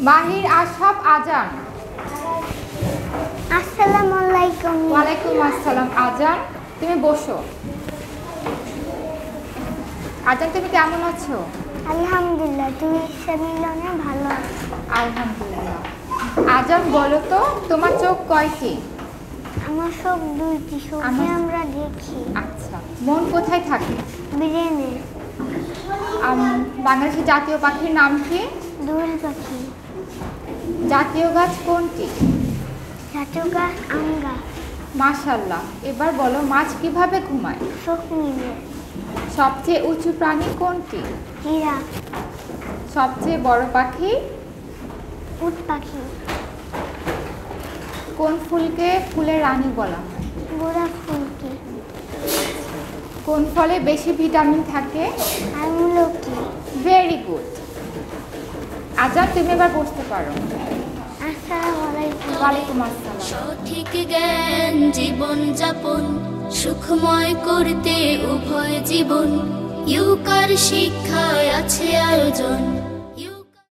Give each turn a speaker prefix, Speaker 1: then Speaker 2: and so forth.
Speaker 1: মাহির আশরাফ আজান।
Speaker 2: আসসালামু আলাইকুম।
Speaker 1: ওয়ালাইকুম আসসালাম। আজান তুমি বসো। আজান তুমি কেমন আছো?
Speaker 2: আলহামদুলিল্লাহ, তুমি সেমিলনে ভালো আছো?
Speaker 1: আলহামদুলিল্লাহ। আজান বলো তো তোমার চোখ কয়টি?
Speaker 2: আমার সব দুইটি, সবজি আমরা দেখি।
Speaker 1: আচ্ছা, মন কোথায় থাকে?
Speaker 2: ব্রেনে।
Speaker 1: বাংলাদেশের জাতীয় পাখির নাম কি?
Speaker 2: দোয়েল পাখি।
Speaker 1: জাতীয় গাছ কোনটি?
Speaker 2: জাতীয় গাছ আম গাছ।
Speaker 1: মাশাআল্লাহ। এবার বলো মাছ কিভাবে ঘুমায়?
Speaker 2: চোখ মিলে।
Speaker 1: সবচেয়ে উঁচু প্রাণী কোনটি?
Speaker 2: হীরা।
Speaker 1: সবচেয়ে বড় পাখি?
Speaker 2: উট পাখি।
Speaker 1: কোন ফুলকে ফুলের রানী বলা হয়?
Speaker 2: গোলাপ ফুলকে।
Speaker 1: কোন ফলে বেশি ভিটামিন থাকে?
Speaker 2: আমলকি।
Speaker 1: Very good. আজান তুমি এবার বসতে পারো।
Speaker 2: আসসালামু আলাইকুম।
Speaker 1: ওয়ালাইকুম আসসালাম।
Speaker 3: সঠিক জ্ঞান জীবন যাপন সুখময় করতে উভয় জীবন ইউকার শিক্ষায় আছে আয়োজন।